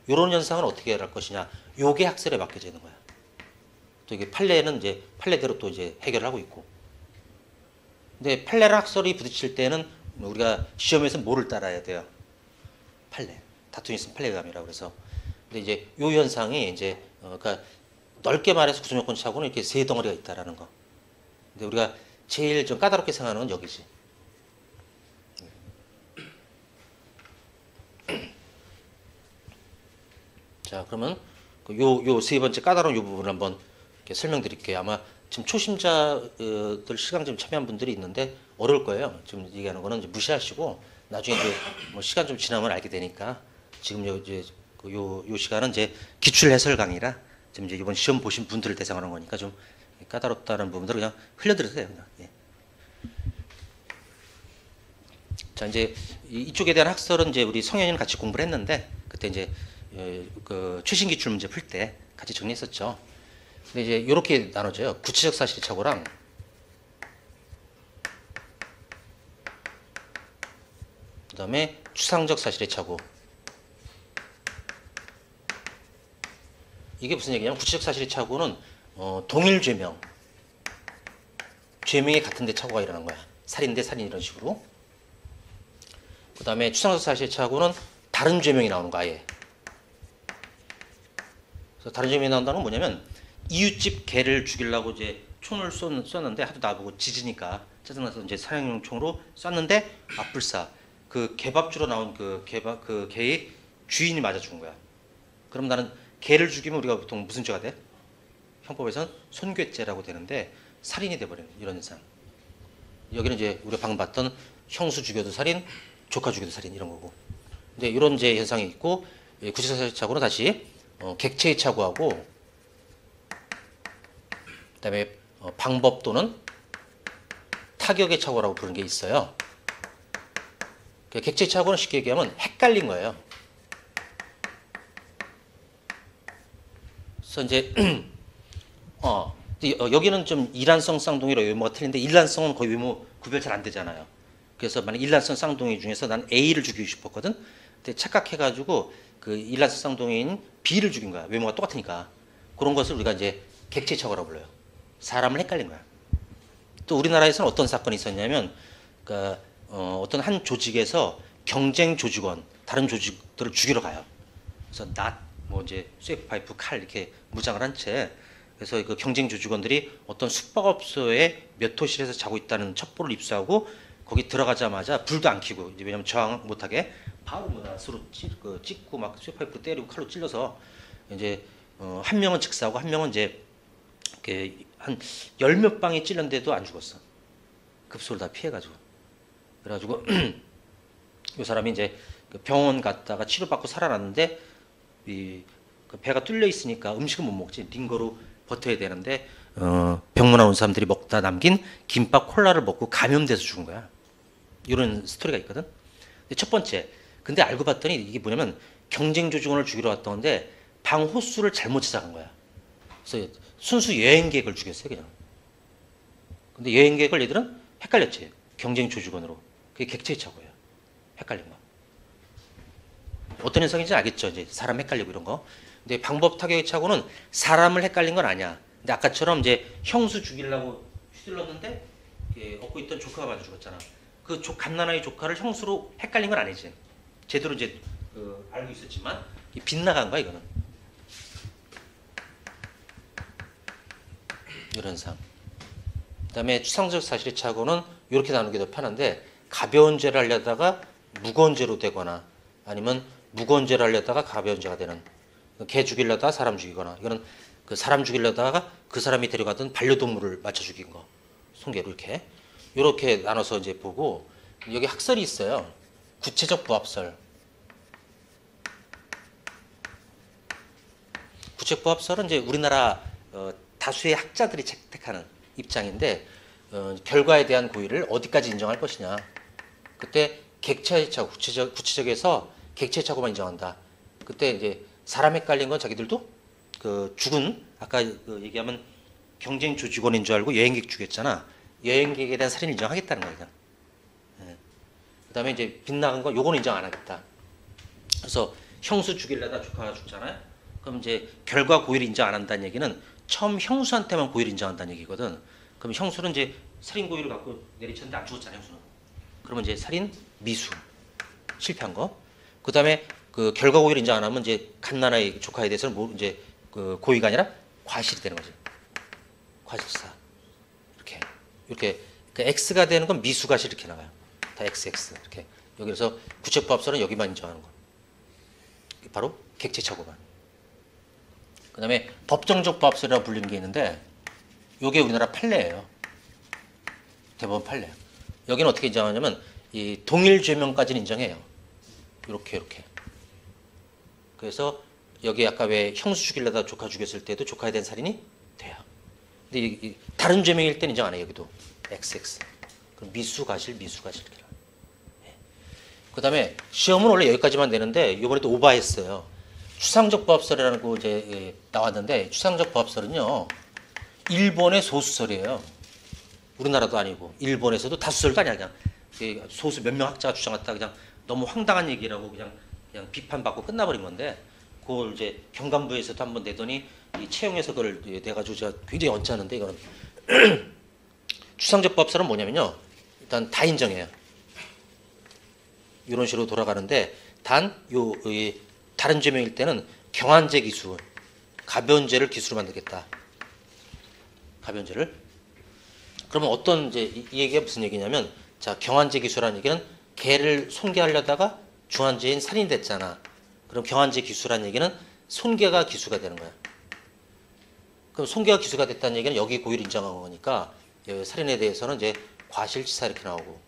이런 현상은 어떻게 할 것이냐. 요게 학설에 맡겨져 있는 거야. 또 이게 판례는 이제 판례대로 또 이제 해결을 하고 있고. 근데 판례랑 학설이 부딪힐 때는 우리가 시험에서 뭐를 따라야 돼요? 판례. 다툼이 있으면 판례감이라고 그래서. 근데 이제 요 현상이 이제 그러니까 넓게 말해서 구속요건 착오는 이렇게 세 덩어리가 있다라는 거. 근데 우리가 제일 좀 까다롭게 생각하는 건 여기지. 자, 그러면 요 세 번째 까다로운 요 부분을 한번 이렇게 설명드릴게요. 아마 지금 초심자들 시간 좀 참여한 분들이 있는데 어려울 거예요. 지금 얘기하는 거는 이제 무시하시고 나중에 이제 뭐 시간 좀 지나면 알게 되니까 지금 요 시간은 이제 기출 해설 강의라 지금 이제 이번 시험 보신 분들을 대상으로 하는 거니까 좀 까다롭다는 부분들을 그냥 흘려드리세요. 그냥. 예. 자, 이제 이쪽에 대한 학설은 이제 우리 성현이는 같이 공부를 했는데 그때 이제 그 최신 기출 문제 풀 때 같이 정리했었죠. 근데 이제 이렇게 나눠져요. 구체적 사실의 착오랑 그다음에 추상적 사실의 착오. 이게 무슨 얘기냐면 구체적 사실의 착오는 동일 죄명, 죄명이 같은데 착오가 일어난 거야. 살인 대 살인 이런 식으로. 그다음에 추상적 사실의 착오는 다른 죄명이 나오는 거 아예. 그래서 다른 죄명이 나온다는 건 뭐냐면 이웃집 개를 죽이려고 이제 총을 쐈는데 하도 나보고 짖으니까 짜증나서 이제 사냥용 총으로 쐈는데 불사 그 개밥주로 나온 그 개의 주인이 맞아 죽은 거야. 그럼 나는 개를 죽이면 우리가 보통 무슨 죄가 돼? 형법에서는 손괴죄라고 되는데 살인이 돼버리는 이런 현상. 여기는 이제 우리가 방금 봤던 형수 죽여도 살인, 조카 죽여도 살인 이런 거고. 근데 이런 이제 현상이 있고 구체적 사실 착오는 다시 객체의 착오하고 그다음에 방법 또는 타격의 착오라고 부르는 게 있어요. 객체의 착오는 쉽게 얘기하면 헷갈린 거예요. 그래서 이제 여기는 좀 일란성 쌍둥이로 외모가 틀린데 일란성은 거의 외모 구별 잘 안 되잖아요. 그래서 만약 일란성 쌍둥이 중에서 난 A를 죽이고 싶었거든. 근데 착각해가지고 그 일란성 쌍둥이인 B를 죽인 거야. 외모가 똑같으니까. 그런 것을 우리가 이제 객체 착오라고 불러요. 사람을 헷갈린 거야. 또 우리나라에서는 어떤 사건이 있었냐면, 그러니까 어떤 한 조직에서 경쟁 조직원, 다른 조직들을 죽이러 가요. 그래서 뭐 이제 쇠 파이프, 칼 이렇게 무장을 한 채, 그래서 그 경쟁 조직원들이 어떤 숙박업소에 몇 호실에서 자고 있다는 첩보를 입수하고 거기 들어가자마자 불도 안 켜고 이제 왜냐면 저항 못하게 바로 뭐다 서로 찍고 막 쇠 파이프로 때리고 칼로 찔러서 이제 한 명은 즉사하고 한 명은 이제 한 열 몇 방에 찔렸는데도 안 죽었어. 급소를 다 피해가지고. 그래가지고 이 사람이 이제 병원 갔다가 치료받고 살아났는데 그 배가 뚫려 있으니까 음식은 못 먹지. 링거로 버텨야 되는데 병문안 온 사람들이 먹다 남긴 김밥 콜라를 먹고 감염돼서 죽은 거야. 이런 스토리가 있거든. 근데 첫 번째, 근데 알고 봤더니 이게 뭐냐면 경쟁 조직원을 죽이러 왔던 건데 방 호수를 잘못 찾아간 거야. 그래서 순수 여행객을 죽였어요 그냥. 근데 여행객을 얘들은 헷갈렸지. 경쟁 조직원으로. 그게 객체의 착오예요. 헷갈린 거. 어떤 현상인지 알겠죠. 이제 사람 헷갈리고 이런 거. 근데 방법 타격의 착오는 사람을 헷갈린 건 아니야. 근데 아까처럼 이제 형수 죽이려고 휘둘렀는데 얻고 있던 조카가 맞아 죽었잖아. 그 갓난아이 조카를 형수로 헷갈린 건 아니지. 제대로 이제 알고 있었지만 빗나간 거야 이거는. 이런 상. 그다음에 추상적 사실의 착오는 이렇게 나누는 게 더 편한데 가벼운 죄를 하려다가 무거운 죄로 되거나 아니면 무거운 죄를 하려다가 가벼운 죄가 되는. 개 죽이려다가 사람 죽이거나 이거는 그 사람 죽이려다가 그 사람이 데려가던 반려동물을 맞춰 죽인 거. 손괴로 이렇게 나눠서 이제 보고 여기 학설이 있어요. 구체적 부합설. 구체적 부합설은 이제 우리나라 다수의 학자들이 채택하는 입장인데 결과에 대한 고의를 어디까지 인정할 것이냐. 그때 객체의 착오, 구체적에서 객체의 착오만 인정한다. 그때 이제 사람 헷갈린 건 자기들도 그 죽은 아까 얘기하면 경쟁 조직원인 줄 알고 여행객 죽였잖아. 여행객에 대한 살인 인정하겠다는 거야. 예. 그다음에 이제 빗나간 거 요거는 인정 안 하겠다. 그래서 형수 죽이려다 조카가 죽잖아요. 그럼 이제 결과 고의를 인정 안 한다는 얘기는 처음 형수한테만 고의를 인정한다는 얘기거든. 그럼 형수는 이제 살인 고의를 갖고 내리쳤는데 안 죽었잖아 형수는. 그러면 이제 살인 미수 실패한 거. 그다음에 그 결과 고의를 인정 안 하면 이제 갓난아이 조카에 대해서는 뭐 이제 그 고의가 아니라 과실이 되는 거지. 과실사. 이렇게 그 X가 되는 건 미수과실 이렇게 나가요. 다 XX 이렇게. 여기서 구체부합설은 여기만 인정하는 거. 바로 객체 착오만. 그다음에 법정적 부합설이라고 불리는 게 있는데 이게 우리나라 판례예요. 대법원 판례. 여기는 어떻게 인정하냐면 이 동일 죄명까지는 인정해요. 이렇게. 그래서 여기 아까 왜 형수 죽이려다 조카 죽였을 때도 조카에 대한 살인이 돼요. 근데 이 다른 죄명일 때는 인정 안 해요. 여기도 XX. 그럼 미수과실 이렇게 나와요. 예. 그다음에 시험은 원래 여기까지만 되는데 이번에 또 오버했어요. 추상적 부합설이라는 거 이제 나왔는데 추상적 부합설은요 일본의 소수설이에요. 우리나라도 아니고 일본에서도 다수설도 아니야. 그냥 소수 몇 명 학자가 주장했다 그냥 너무 황당한 얘기라고 그냥 비판받고 끝나버린 건데 그걸 이제 경감부에서도 한번 내더니 이 채용해서 그걸 내가지고 제가 굉장히 언짢은데 이거는 추상적 부합설은 뭐냐면요 일단 다 인정해요. 이런 식으로 돌아가는데 단 다른 죄명일 때는 경한죄 기수, 가변죄를 기수로 만들겠다. 가변죄를. 그러면 어떤 이제 이 얘기가 무슨 얘기냐면 자 경한죄 기수라는 얘기는 개를 손괴하려다가 중한죄인 살인이 됐잖아. 그럼 경한죄 기수라는 얘기는 손괴가 기수가 되는 거야. 그럼 손괴가 기수가 됐다는 얘기는 여기 고의를 인정한 거니까 살인에 대해서는 이제 과실치사 이렇게 나오고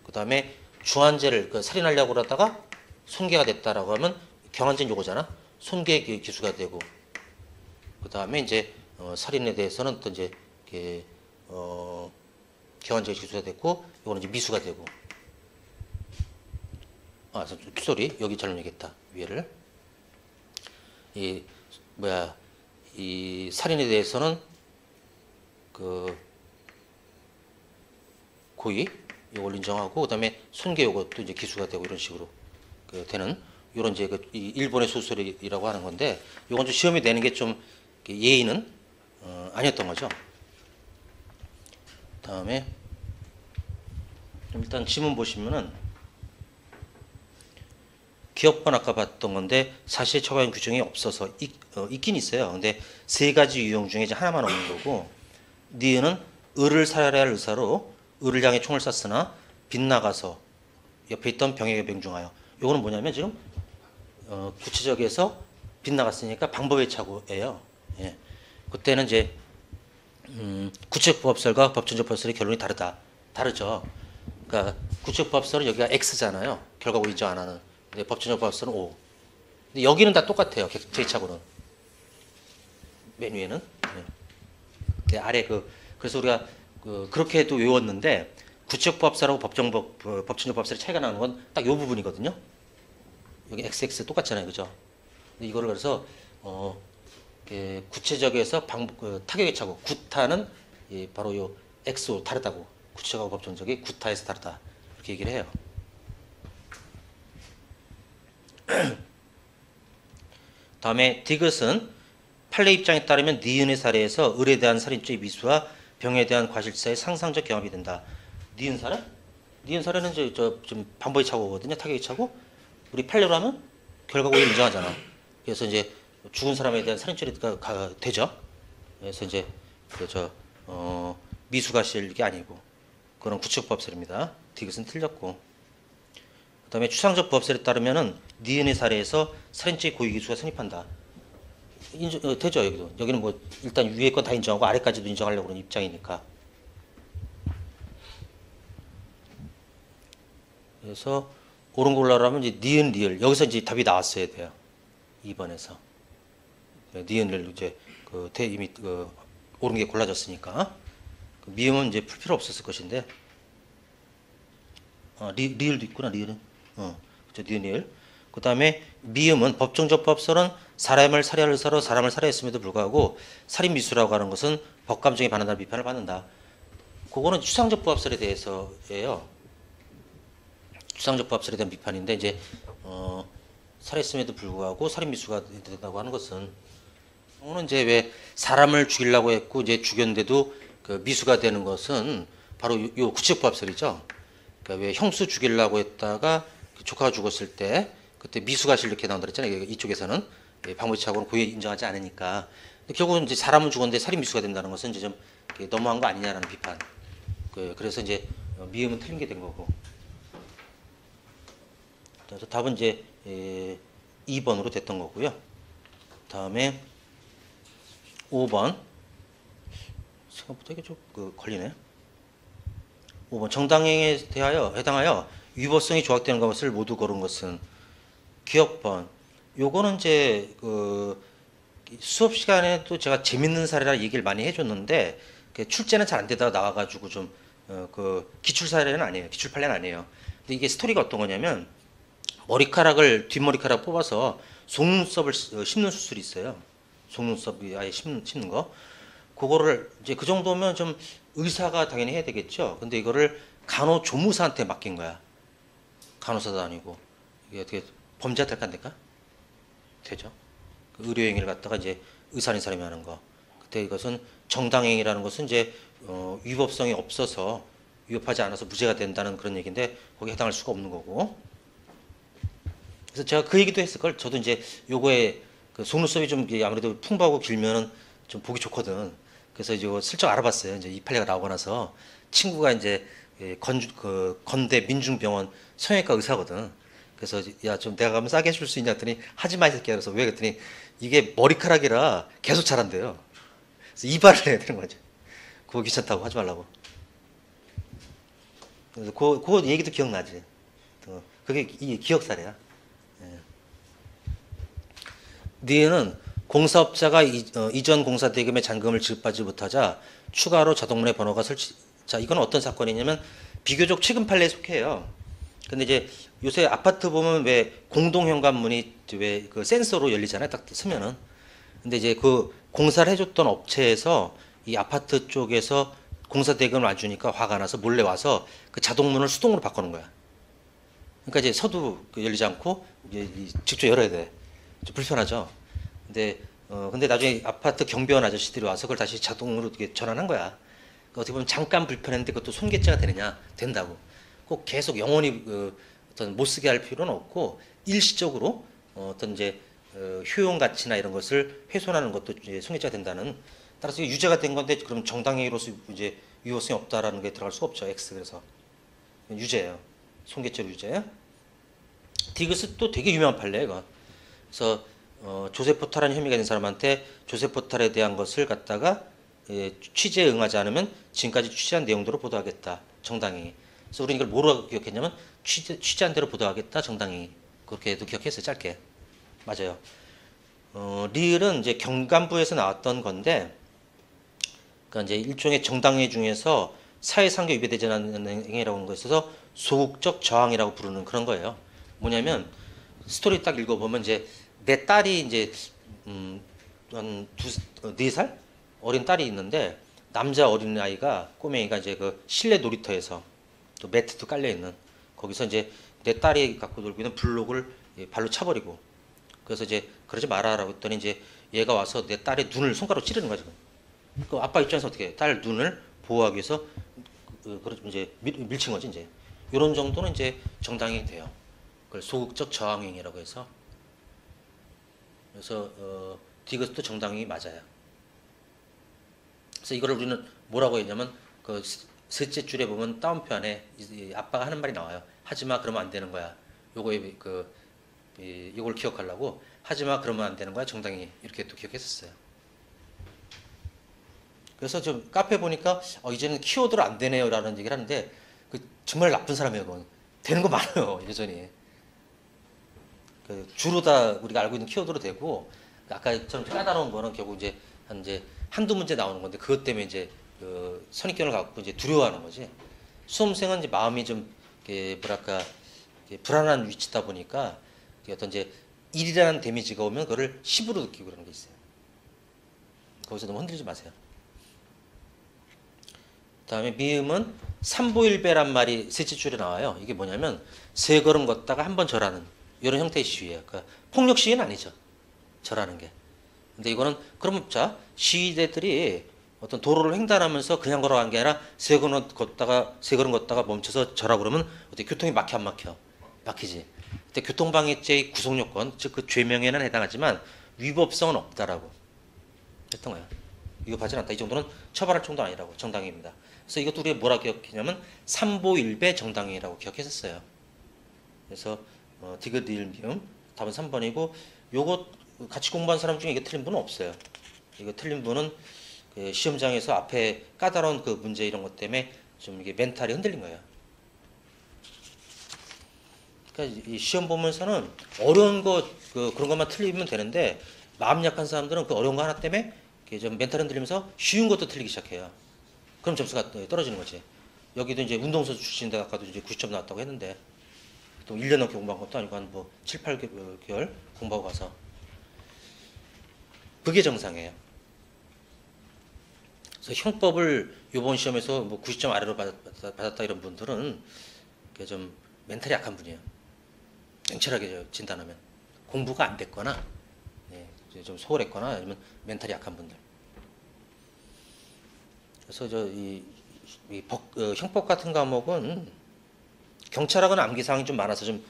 그 다음에 중한죄를 살인하려고 그러다가 손괴가 됐다라고 하면 경한죄는 요거잖아. 손괴 기수가 되고 그 다음에 이제 살인에 대해서는 또 이제 경한죄 기수가 됐고 이거는 이제 미수가 되고 쏘리 여기 잘못 얘기했다 위에를 이 살인에 대해서는 그 고의 요걸 인정하고 그다음에 손괴 요것도 이제 기수가 되고 이런 식으로 되는 이런 이제 이 일본의 소설이라고 하는 건데 요건 좀 시험에 내는 게 좀 예의는 아니었던 거죠. 다음에 일단 지문 보시면은 기업번 아까 봤던 건데 사실 처벌 규정이 없어서 있긴 있어요. 근데 세 가지 유형 중에 이제 하나만 없는 거고 니은은 을을 살해할 의사로 을을 향해 총을 쐈으나 빗나가서 옆에 있던 병에게 명중하여 요거는 뭐냐면 지금 구체적에서 빗나갔으니까 방법의 착오예요. 예. 그때는 이제 구체적 부합설과 법정적 부합설의 결론이 다르죠. 그러니까 구체적 부합설은 여기가 X잖아요. 결과고 인정 안 하는. 근데 법정적 부합설은 O. 근데 여기는 다 똑같아요. 제2차고는. 맨 위에는. 네. 근데 아래 그래서 우리가 그렇게도 외웠는데 구체적 부합설하고 법정적 부합설의 차이가 나는 건 딱 이 부분이거든요. 여기 XX 똑같잖아요. 그죠? 근데 이거를 그래서 구체적에서 타격의 차고 구타는 바로 요 X로 다르다고. 구체적하고 법정적이 구타에서 다르다. 이렇게 얘기를 해요. 다음에 디귿은 판례 입장에 따르면 니은의 사례에서 을에 대한 살인죄의 미수와 병에 대한 과실치사의 상상적 경험이 된다. 니은 사례? 니은 사례는 좀 반복의 착오거든요. 타격의 착오. 우리 판례로 하면 결과고의를 인정하잖아. 그래서 이제 죽은 사람에 대한 살인죄가 되죠. 그래서 이제 미수과실 게 아니고 그런 구체적 부합설입니다. 디귿은 틀렸고. 그다음에 추상적 부합설에 따르면은 니은의 사례에서 살인죄의 고의 기수가 성립한다. 되죠 여기도. 여기는 뭐 일단 위에 건 다 인정하고 아래까지도 인정하려고 그러는 입장이니까. 그래서 옳은 거 올라가면 이제 니은 리을 여기서 이제 답이 나왔어야 돼요. 2번에서 니은을 이제 이미 옳은 게 골라졌으니까 미음은 이제 풀 필요 없었을 것인데 리을도 있구나 리을은 그죠 니은 리을. 그 다음에 미음은 법정적 부합설은 사람을 살해할 의사로 사람을 살해했음에도 불구하고 살인 미수라고 하는 것은 법감정에 반한다는 비판을 받는다. 그거는 추상적 부합설에 대해서예요. 추상적 부합설에 대한 비판인데 이제 살해했음에도 불구하고 살인 미수가 된다고 하는 것은 오는 이제 왜 사람을 죽이려고 했고 이제 죽였는데도 그 미수가 되는 것은 바로 요 구체적 부합설이죠. 그러니까 왜 형수 죽이려고 했다가 조카가 죽었을 때 그때 미수가실 이렇게 나온다 그랬잖아요. 이쪽에서는 방법차고는 고의 인정하지 않으니까. 근데 결국은 이제 사람은 죽었는데 살인 미수가 된다는 것은 이제 좀 너무한 거 아니냐라는 비판. 그래서 이제 미음은 틀린 게 된 거고. 그래서 답은 이제 2번으로 됐던 거고요. 다음에 5번. 생각보다 이게 좀 걸리네. 5번 정당행위에 해당하여 위법성이 조각되는 것을 모두 거른 것은 기억번. 요거는 이제 수업 시간에 또 제가 재밌는 사례라 얘기를 많이 해줬는데 출제는 잘 안 되다가 나와가지고 좀 기출 사례는 아니에요. 기출 판례는 아니에요. 근데 이게 스토리가 어떤 거냐면 뒷머리카락 뽑아서 속눈썹을 심는 수술이 있어요. 속눈썹이 아예 심는 거. 그거를 이제 그 정도면 좀 의사가 당연히 해야 되겠죠. 근데 이거를 간호조무사한테 맡긴 거야. 간호사도 아니고. 이게 어떻게 범죄가 될까 안 될까? 되죠. 그 의료행위를 갖다가 이제 의사 아닌 사람이 하는 거. 그때 이것은 정당행위라는 것은 이제 위법성이 없어서 위법하지 않아서 무죄가 된다는 그런 얘기인데 거기에 해당할 수가 없는 거고. 그래서 제가 그 얘기도 했을 걸. 저도 이제 요거에 그 속눈썹이 좀 아무래도 풍부하고 길면은 좀 보기 좋거든. 그래서 이제 이거 슬쩍 알아봤어요. 이제 이 판례가 나오고 나서 친구가 이제 건대 민중병원 성형외과 의사거든. 그래서 야 좀 내가 가면 싸게 해줄 수 있냐 했더니 하지 마 이 새끼야. 그래서 왜 그랬더니 이게 머리카락이라 계속 자란대요. 그래서 이발을 해야 되는 거죠. 그거 귀찮다고 하지 말라고. 그래서 그 얘기도 기억나지. 그게 이 기억사례야. 니은 공사업자가 이전 공사 대금의 잔금을 지급하지 못하자 추가로 자동문의 번호가 설치. 자, 이건 어떤 사건이냐면 비교적 최근 판례에 속해요. 근데 이제 요새 아파트 보면 왜 공동 현관문이 왜 그 센서로 열리잖아요. 딱 쓰면은. 근데 이제 그 공사를 해줬던 업체에서 이 아파트 쪽에서 공사 대금을 안 주니까 화가 나서 몰래 와서 그 자동문을 수동으로 바꾸는 거야. 그러니까 이제 서도 열리지 않고 이제 직접 열어야 돼. 좀 불편하죠. 근데 나중에 아파트 경비원 아저씨들이 와서 그걸 다시 자동으로 이렇게 전환한 거야. 그러니까 어떻게 보면 잠깐 불편했는데 그것도 손괴죄가 되느냐? 된다고. 꼭 계속 영원히 어떤 못 쓰게 할 필요는 없고 일시적으로 어떤 이제 효용 가치나 이런 것을 훼손하는 것도 이제 손괴죄가 된다는. 따라서 이게 유죄가 된 건데 그럼 정당행위로서 이제 위법성이 없다라는 게 들어갈 수가 없죠. X 그래서 유죄예요. 손괴죄로 유죄. 디귿은 또 되게 유명한 판례예요. 이거. 그래서 조세포탈한 혐의가 있는 사람한테 조세포탈에 대한 것을 갖다가 취재에 응하지 않으면 지금까지 취재한 내용대로 보도하겠다. 정당행위. 그래서 우리는 이걸 뭐라고 기억했냐면 취재한 대로 보도하겠다. 정당행위. 그렇게도 기억했어요. 짧게. 맞아요. 리을은 이제 경감부에서 나왔던 건데, 그러니까 이제 일종의 정당행위 중에서 사회상규 위배되지 않는 행위라고 하는 거에 있어서 소극적 저항이라고 부르는 그런 거예요. 뭐냐면 스토리 딱 읽어보면 이제 내 딸이 이제 한 4살 어린 딸이 있는데 남자 어린 아이가 꼬맹이가 이제 그 실내 놀이터에서 또 매트도 깔려 있는 거기서 이제 내 딸이 갖고 놀고 있는 블록을 발로 차버리고 그래서 이제 그러지 마라라고 했더니 이제 얘가 와서 내 딸의 눈을 손가락으로 찌르는 거야 지금. 그 아빠 입장에서 어떻게 해? 딸 눈을 보호하기 위해서 이제 밀친 거지 이제. 이런 정도는 이제 정당이 돼요. 그걸 소극적 저항행위라고 해서. 그래서 디귿도 정당행위 맞아요. 그래서 이거를 우리는 뭐라고 했냐면 그 셋째 줄에 보면 따옴표 안에 아빠가 하는 말이 나와요. 하지마 그러면 안 되는 거야. 요거에 요걸 기억하려고 하지마 그러면 안 되는 거야. 정당행위 이렇게 또 기억했었어요. 그래서 좀 카페 보니까 이제는 키워드로 안 되네요라는 얘기를 하는데 그 정말 나쁜 사람이에요. 그건. 되는 거 많아요. 여전히. 주로 다 우리가 알고 있는 키워드로 되고 아까처럼 까다로운 거는 결국 이제 한두 문제 나오는 건데 그것 때문에 이제 그 선입견을 갖고 이제 두려워하는 거지. 수험생은 이제 마음이 좀 뭐랄까 불안한 위치다 보니까 어떤 이제 1이라는 데미지가 오면 그거를 10으로 느끼고 그러는 게 있어요. 거기서 너무 흔들리지 마세요. 그다음에 미음은 삼보일배란 말이 셋째 줄에 나와요. 이게 뭐냐면 세 걸음 걷다가 한 번 절하는 이런 형태의 시위예요. 그러니까 폭력 시위는 아니죠. 절하는 게. 근데 이거는 그럼 자 시위대들이 어떤 도로를 횡단하면서 그냥 걸어간 게 아니라 세 걸음 걷다가 멈춰서 절하고 그러면 어떻게 교통이 막혀 안 막혀? 막히지. 근데 교통방해죄의 구속요건 즉 그 죄명에는 해당하지만 위법성은 없다라고 했던 거예요. 위법하지 않다. 이 정도는 처벌할 정도는 아니라고 정당행위입니다. 그래서 이것도 우리가 뭐라 기억했냐면 삼보일배 정당행위라고 기억했었어요. 그래서 디귿 리을 미음 답은 3번이고 요거 같이 공부한 사람 중에 이게 틀린 분은 없어요. 이거 틀린 분은 그 시험장에서 앞에 까다로운 그 문제 이런 것 때문에 좀 이게 멘탈이 흔들린 거예요. 그러니까 이 시험 보면서는 어려운 거 그런 것만 틀리면 되는데 마음 약한 사람들은 그 어려운 거 하나 때문에 좀 멘탈 흔들리면서 쉬운 것도 틀리기 시작해요. 그럼 점수가 떨어지는 거지. 여기도 이제 운동선수 출신인데 아까도 이제 90점 나왔다고 했는데 또 1년 넘게 공부한 것도 아니고 한 뭐 7, 8개월 공부하고 가서 그게 정상이에요. 그래서 형법을 이번 시험에서 뭐 90점 아래로 받았다 이런 분들은 그게 좀 멘탈이 약한 분이에요. 냉철하게 진단하면 공부가 안 됐거나 이제 좀 소홀했거나 아니면 멘탈이 약한 분들. 그래서 형법 같은 과목은 경찰하고는 암기사항이 좀 많아서 좀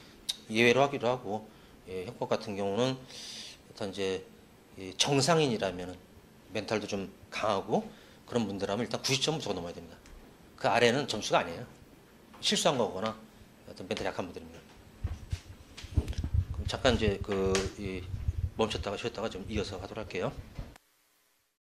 예외로 하기도 하고, 형법 같은 경우는 일단 이제 정상인이라면 멘탈도 좀 강하고 그런 분들하면 일단 90점 무조건 넘어야 됩니다. 그 아래는 점수가 아니에요. 실수한 거거나 어떤 멘탈이 약한 분들입니다. 그럼 잠깐 이제 멈췄다가 쉬었다가 좀 이어서 하도록 할게요.